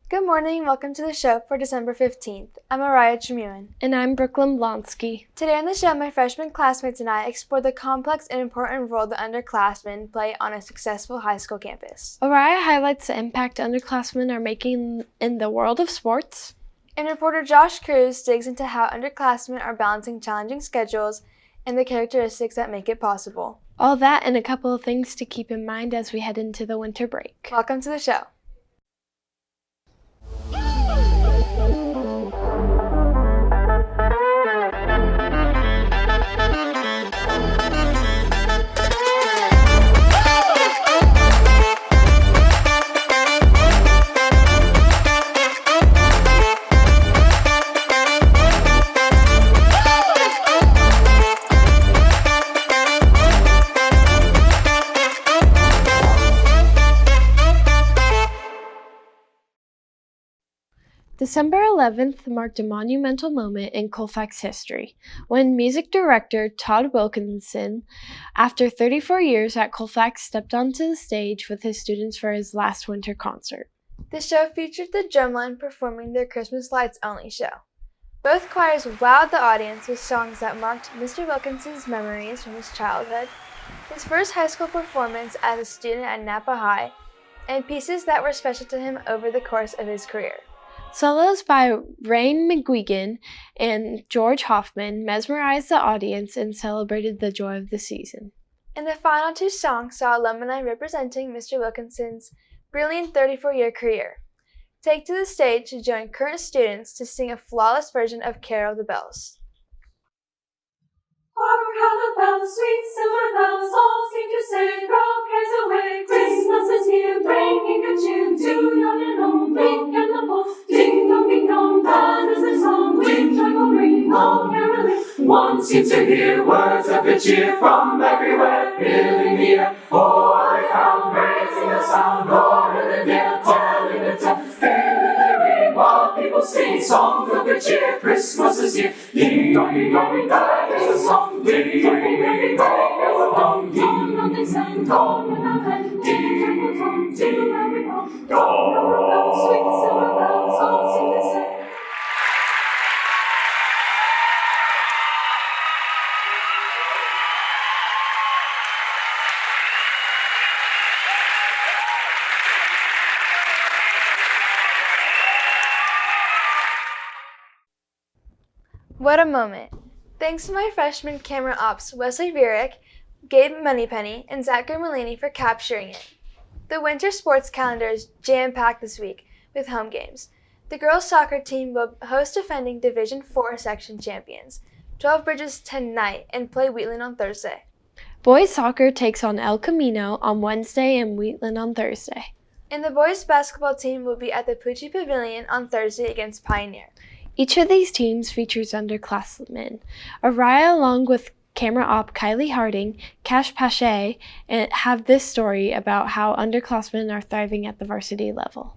Good morning, welcome to the show for December 15th. I'm Ariah Trewewan. And I'm Blonski. Today on the show, my freshman classmates and I explore the complex and important role the underclassmen play on a successful high school campus. Ariah highlights the impact underclassmen are making in the world of sports. And reporter Josh Cruz digs into how underclassmen are balancing challenging schedules and the characteristics that make it possible. All that and a couple of things to keep in mind as we head into the winter break. Welcome to the show. December 11th marked a monumental moment in Colfax history when music director Todd Wilkinson, after 34 years at Colfax, stepped onto the stage with his students for his last winter concert. The show featured the Drumline performing their Christmas Lights Only show. Both choirs wowed the audience with songs that marked Mr. Wilkinson's memories from his childhood, his first high school performance as a student at Napa High, and pieces that were special to him over the course of his career. Solos by Rain McGuigan and George Hoffman mesmerized the audience and celebrated the joy of the season. And the final two songs saw alumni representing Mr. Wilkinson's brilliant 34-year career take to the stage to join current students to sing a flawless version of Carol of the Bells. Hark how the bells, sweet silver bells, all seem to say, throw cares away. Christmas is here, bringing good cheer to young and old, big and the bold. Ding dong, that is the song with joyful ring, all caroling. One seems to hear words of good cheer from everywhere, filling the air. Oh, I found raising the sound, or in the dale, telling the tale, filling the ring, while people sing songs of good cheer. Christmas is here, ding dong, that is the song. Ding dong, ding dong, ding dong, they sang, gone without end. Ding dong, to every home. Gone, sweet silver bells, all seem to say. What a moment. Thanks to my freshman camera ops Wesley Vierick, Gabe Moneypenny, and Zach Gramolini for capturing it. The winter sports calendar is jam-packed this week with home games. The girls' soccer team will host defending Division IV section champions, 12 Bridges tonight, and play Wheatland on Thursday. Boys soccer takes on El Camino on Wednesday and Wheatland on Thursday. And the boys' basketball team will be at the Pucci Pavilion on Thursday against Pioneer. Each of these teams features underclassmen. Ariah, along with camera op Kylie Harding, Cash Pache, and have this story about how underclassmen are thriving at the varsity level.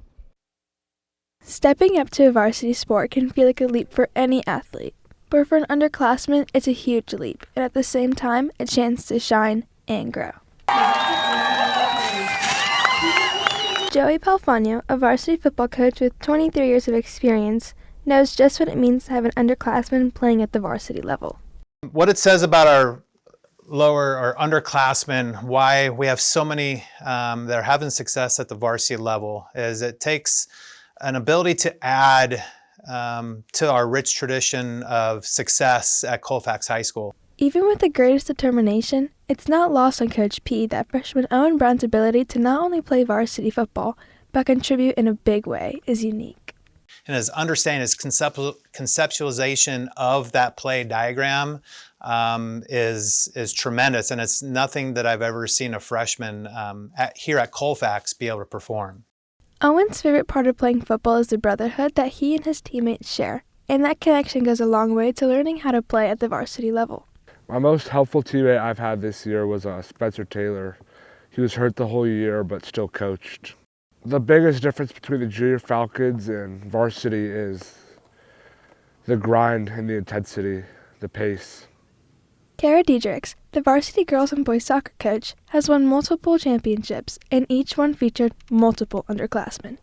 Stepping up to a varsity sport can feel like a leap for any athlete, but for an underclassman, it's a huge leap, and at the same time, a chance to shine and grow. Joey Palfano, a varsity football coach with 23 years of experience, knows just what it means to have an underclassman playing at the varsity level. What it says about our lower or underclassmen, why we have so many that are having success at the varsity level, is it takes an ability to add to our rich tradition of success at Colfax High School. Even with the greatest determination, it's not lost on Coach P that freshman Owen Brown's ability to not only play varsity football, but contribute in a big way is unique. And his understanding, his conceptualization of that play diagram is tremendous, and it's nothing that I've ever seen a freshman here at Colfax be able to perform. Owen's favorite part of playing football is the brotherhood that he and his teammates share, and that connection goes a long way to learning how to play at the varsity level. My most helpful teammate I've had this year was Spencer Taylor. He was hurt the whole year, but still coached. The biggest difference between the Junior Falcons and varsity is the grind and the intensity, the pace. Kara Diedrichs, the varsity girls and boys soccer coach, has won multiple championships, and each one featured multiple underclassmen.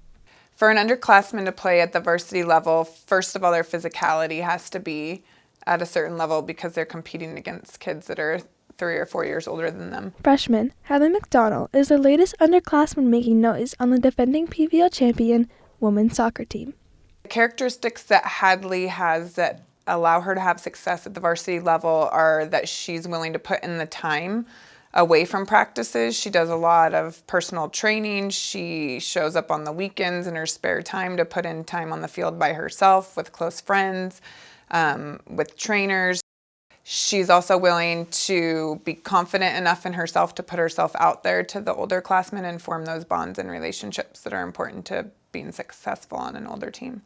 For an underclassman to play at the varsity level, first of all, their physicality has to be at a certain level because they're competing against kids that are 3 or 4 years older than them. Freshman Hadley McDonald is the latest underclassman making noise on the defending PVL champion women's soccer team. The characteristics that Hadley has that allow her to have success at the varsity level are that she's willing to put in the time away from practices. She does a lot of personal training. She shows up on the weekends in her spare time to put in time on the field by herself with close friends, with trainers. She's also willing to be confident enough in herself to put herself out there to the older classmen and form those bonds and relationships that are important to being successful on an older team.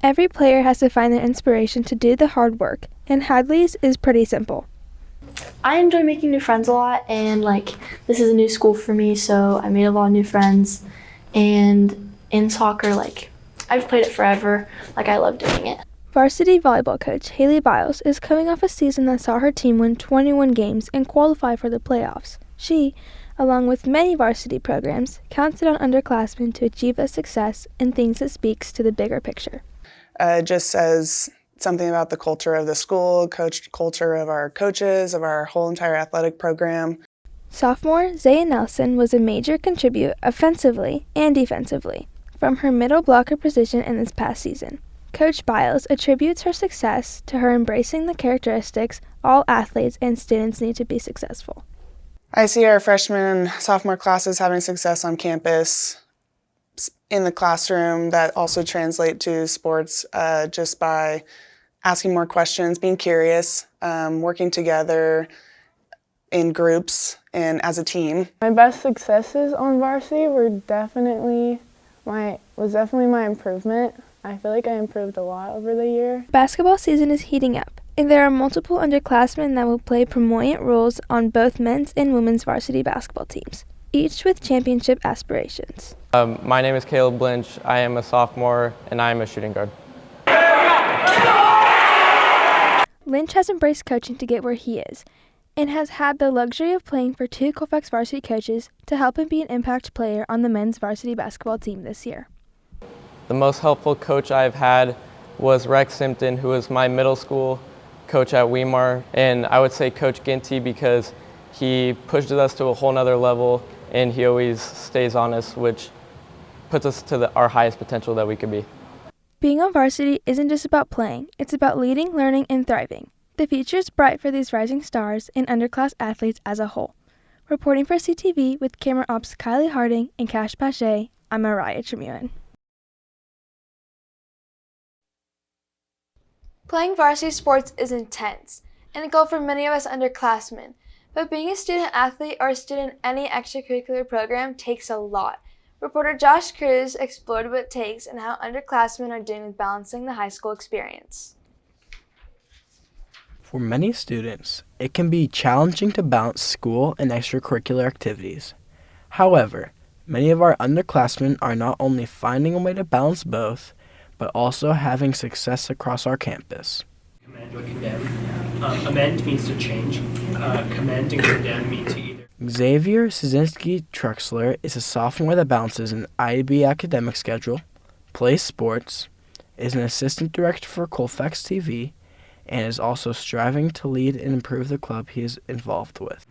Every player has to find their inspiration to do the hard work, and Hadley's is pretty simple. I enjoy making new friends a lot, and this is a new school for me, so I made a lot of new friends. And in soccer, I've played it forever. I love doing it. Varsity volleyball coach Haley Biles is coming off a season that saw her team win 21 games and qualify for the playoffs. She, along with many varsity programs, counted on underclassmen to achieve that success and thinks it speaks to the bigger picture. It just says something about the culture of the school, culture of our coaches, of our whole entire athletic program. Sophomore Zaya Nelson was a major contributor offensively and defensively from her middle blocker position in this past season. Coach Biles attributes her success to her embracing the characteristics all athletes and students need to be successful. I see our freshman and sophomore classes having success on campus, in the classroom, that also translate to sports just by asking more questions, being curious, working together in groups and as a team. My best successes on varsity was definitely my improvement. I feel like I improved a lot over the year. Basketball season is heating up, and there are multiple underclassmen that will play prominent roles on both men's and women's varsity basketball teams, each with championship aspirations. My name is Caleb Lynch. I am a sophomore, and I am a shooting guard. Lynch has embraced coaching to get where he is, and has had the luxury of playing for 2 Colfax varsity coaches to help him be an impact player on the men's varsity basketball team this year. The most helpful coach I've had was Rex Simpton, who was my middle school coach at Weimar, and I would say Coach Ginty because he pushed us to a whole nother level, and he always stays on us, which puts us to our highest potential that we could be. Being on varsity isn't just about playing, it's about leading, learning, and thriving. The future is bright for these rising stars and underclass athletes as a whole. Reporting for CTV with camera ops Kylie Harding and Cash Pache, I'm Ariah Trewewan. Playing varsity sports is intense and a goal for many of us underclassmen, but being a student athlete or a student in any extracurricular program takes a lot. Reporter Josh Cruz explored what it takes and how underclassmen are doing with balancing the high school experience. For many students, it can be challenging to balance school and extracurricular activities. However, many of our underclassmen are not only finding a way to balance both, but also having success across our campus. Commend or condemn. Amend means to change. Commend and condemn mean to either. Xavier Szynski Truxler is a sophomore that balances an IB academic schedule, plays sports, is an assistant director for Colfax TV, and is also striving to lead and improve the club he is involved with.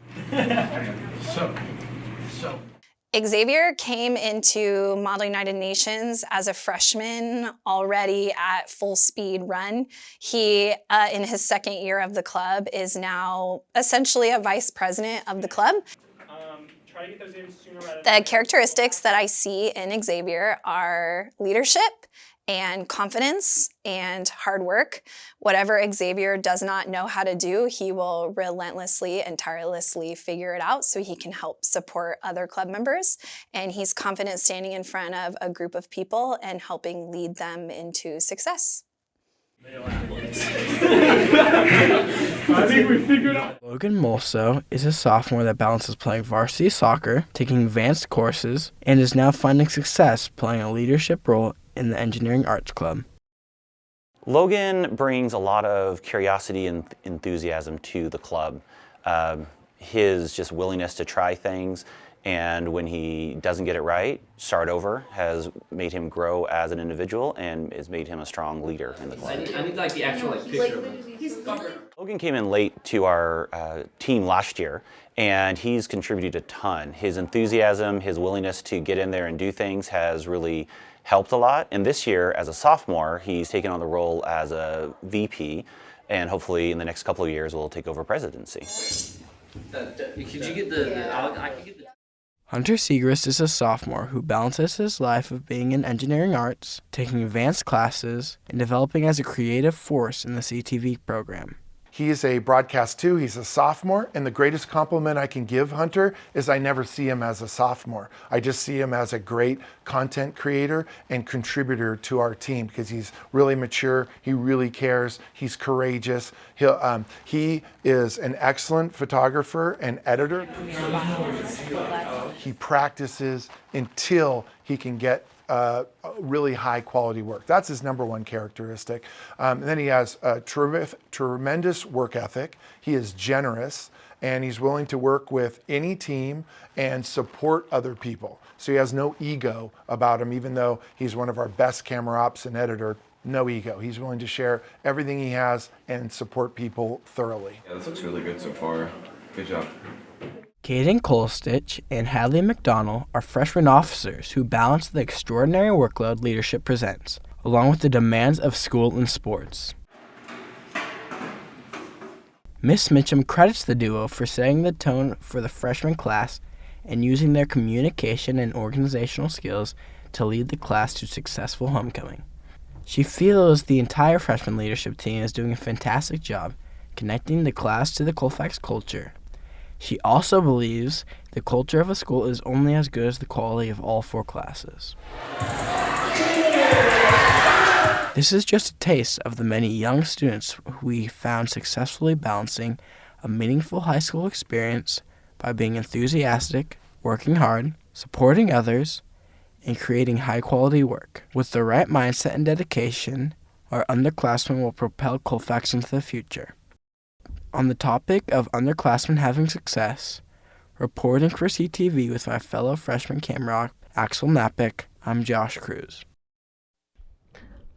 Xavier came into Model United Nations as a freshman, already at full speed run. He, in his second year of the club, is now essentially a vice president of the club. Try to get those in sooner rather The characteristics that I see in Xavier are leadership and confidence and hard work. Whatever Xavier does not know how to do, he will relentlessly and tirelessly figure it out so he can help support other club members. And he's confident standing in front of a group of people and helping lead them into success. I think we figured out. Logan Molso is a sophomore that balances playing varsity soccer, taking advanced courses, and is now finding success playing a leadership role in the Engineering Arts Club. Logan brings a lot of curiosity and enthusiasm to the club. His just willingness to try things And when he doesn't get it right, start over has made him grow as an individual and has made him a strong leader in the club. I need like the actual picture. Logan came in late to our team last year, and he's contributed a ton. His enthusiasm, his willingness to get in there and do things has really helped a lot. And this year, as a sophomore, he's taken on the role as a VP, and hopefully in the next couple of years will take over presidency. Could you get the I could get the Hunter Sigrist is a sophomore who balances his life of being in engineering arts, taking advanced classes, and developing as a creative force in the CTV program. He's a broadcast too. He's a sophomore, and the greatest compliment I can give Hunter is I never see him as a sophomore. I just see him as a great content creator and contributor to our team because he's really mature. He really cares. He's courageous. He is an excellent photographer and editor. He practices until he can get really high quality work. That's his number one characteristic. And then he has a tremendous work ethic. He is generous, and he's willing to work with any team and support other people. So he has no ego about him, even though he's one of our best camera ops and editor. No ego. He's willing to share everything he has and support people thoroughly. Yeah, this looks really good so far. Good job. Caden Colstitch and Hadley McDonald are freshman officers who balance the extraordinary workload leadership presents, along with the demands of school and sports. Miss Mitchum credits the duo for setting the tone for the freshman class and using their communication and organizational skills to lead the class to successful homecoming. She feels the entire freshman leadership team is doing a fantastic job connecting the class to the Colfax culture. She also believes the culture of a school is only as good as the quality of all 4 classes. This is just a taste of the many young students who we found successfully balancing a meaningful high school experience by being enthusiastic, working hard, supporting others, and creating high-quality work. With the right mindset and dedication, our underclassmen will propel Colfax into the future. On the topic of underclassmen having success, reporting for CTV with my fellow freshman camera Axel Knapek, I'm Josh Cruz.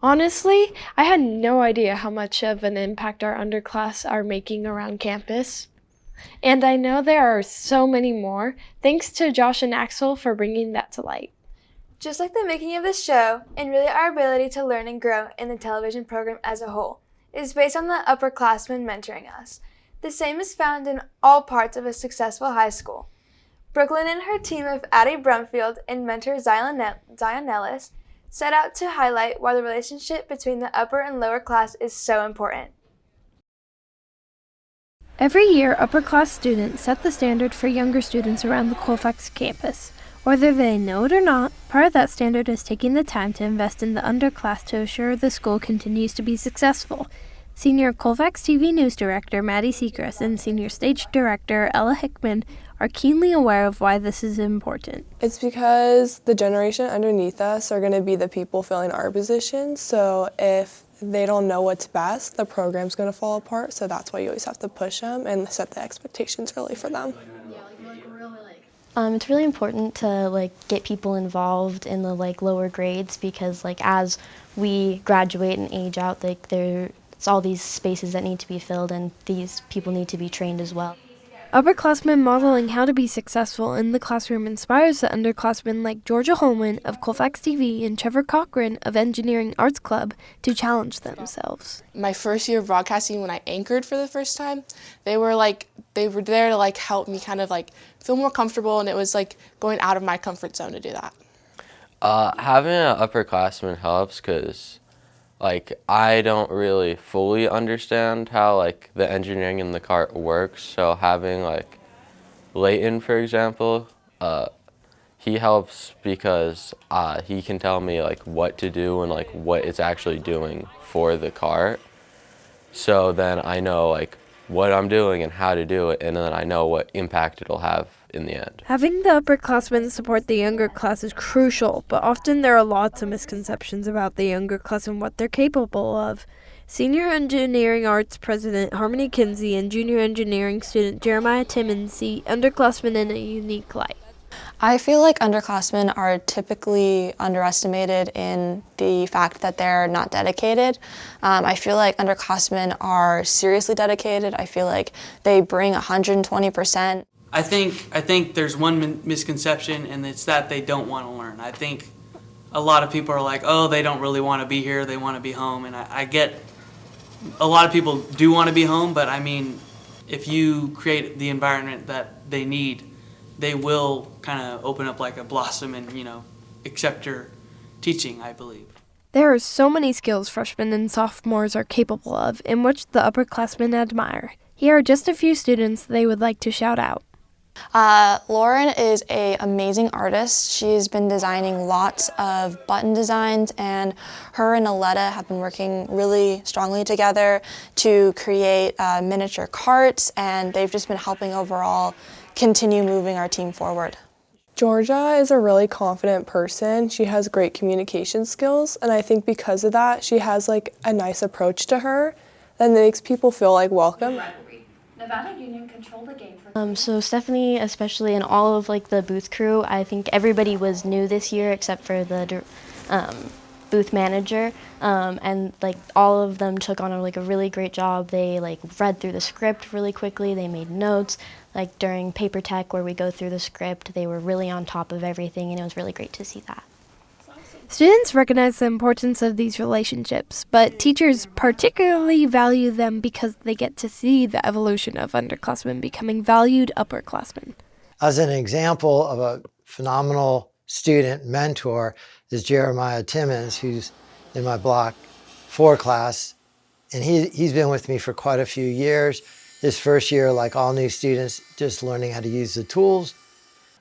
Honestly, I had no idea how much of an impact our underclass are making around campus. And I know there are so many more, thanks to Josh and Axel for bringing that to light. Just like the making of this show, and really our ability to learn and grow in the television program as a whole, is based on the upperclassmen mentoring us. The same is found in all parts of a successful high school. Brooklyn and her team of Addie Brumfield and mentor Zion Ellis set out to highlight why the relationship between the upper and lower class is so important. Every year, upper-class students set the standard for younger students around the Colfax campus. Whether they know it or not, part of that standard is taking the time to invest in the underclass to assure the school continues to be successful. Senior Colfax TV News Director Maddie Sigrist and Senior Stage Director Ella Hickman are keenly aware of why this is important. It's because the generation underneath us are going to be the people filling our positions, so if they don't know what's best, the program's going to fall apart, so that's why you always have to push them and set the expectations early for them. It's really important to get people involved in the lower grades because as we graduate and age out, there's all these spaces that need to be filled and these people need to be trained as well. Upperclassmen modeling how to be successful in the classroom inspires the underclassmen like Georgia Holman of Colfax TV and Trevor Cochran of Engineering Arts Club to challenge themselves. My first year of broadcasting, when I anchored for the first time, they were there to help me kind of feel more comfortable, and it was going out of my comfort zone to do that. Having an upperclassman helps because I don't really fully understand how the engineering in the cart works, so having Leighton, for example, he helps because he can tell me what to do and what it's actually doing for the cart. So then I know what I'm doing and how to do it, and then I know what impact it'll have in the end. Having the upperclassmen support the younger class is crucial, but often there are lots of misconceptions about the younger class and what they're capable of. Senior Engineering Arts President Harmony Kinsey and Junior Engineering student Jeremiah Timmons see underclassmen in a unique light. I feel like underclassmen are typically underestimated in the fact that they're not dedicated. I feel like underclassmen are seriously dedicated. I feel like they bring 120%. I think there's one misconception, and it's that they don't want to learn. I think a lot of people are like, oh, they don't really want to be here, they want to be home. And I get a lot of people do want to be home, but I mean, if you create the environment that they need, they will kind of open up like a blossom and, accept your teaching, I believe. There are so many skills freshmen and sophomores are capable of, in which the upperclassmen admire. Here are just a few students they would like to shout out. Lauren is an amazing artist. She's been designing lots of button designs, and her and Aletta have been working really strongly together to create miniature carts, and they've just been helping overall continue moving our team forward. Georgia is a really confident person. She has great communication skills, and I think because of that, she has like a nice approach to her that makes people feel like welcome. Nevada Union controlled the game so Stephanie, especially, and all of like the booth crew, I think everybody was new this year except for the booth manager, and like all of them took on a really great job. They like read through the script really quickly. They made notes. Like during paper tech where we go through the script, they were really on top of everything, and it was really great to see that. Students recognize the importance of these relationships, but teachers particularly value them because they get to see the evolution of underclassmen becoming valued upperclassmen. As an example of a phenomenal student mentor is Jeremiah Timmons, who's in my Block 4 class, and he's been with me for quite a few years. His first year, like all new students, just learning how to use the tools.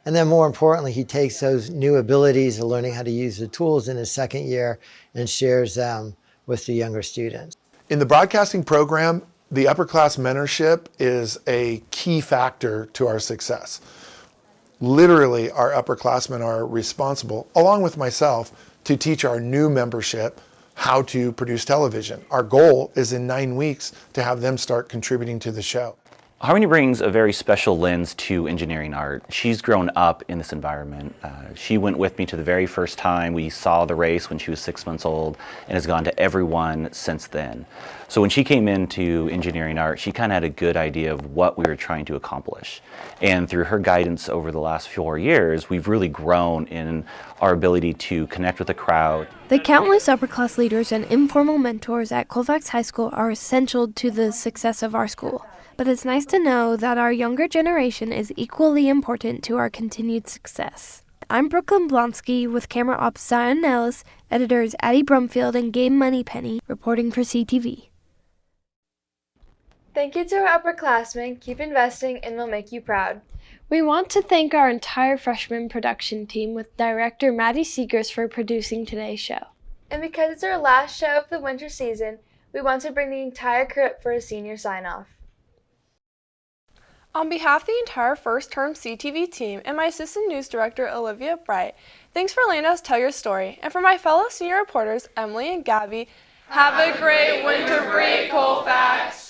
And then more importantly, he takes those new abilities of learning how to use the tools in his second year and shares them with the younger students. In the broadcasting program, the upperclass mentorship is a key factor to our success. Literally, our upperclassmen are responsible, along with myself, to teach our new membership how to produce television. Our goal is in 9 weeks to have them start contributing to the show. Harmony brings a very special lens to engineering art. She's grown up in this environment. She went with me to the very first time we saw the race when she was 6 months old, and has gone to every one since then. So when she came into engineering art, she kind of had a good idea of what we were trying to accomplish. And through her guidance over the last 4 years, we've really grown in our ability to connect with the crowd. The countless upperclass leaders and informal mentors at Colfax High School are essential to the success of our school. But it's nice to know that our younger generation is equally important to our continued success. I'm Brooklyn Blonski with camera ops Zion Ellis, editors Addie Brumfield and Gabe Moneypenny, reporting for CTV. Thank you to our upperclassmen. Keep investing and we'll make you proud. We want to thank our entire freshman production team with director Maddie Sigirst for producing today's show. And because it's our last show of the winter season, we want to bring the entire crew up for a senior sign-off. On behalf of the entire first-term CTV team and my assistant news director, Olivia, Bret, thanks for letting us tell your story. And for my fellow senior reporters, Emily and Gabby, have a great winter break, Colfax!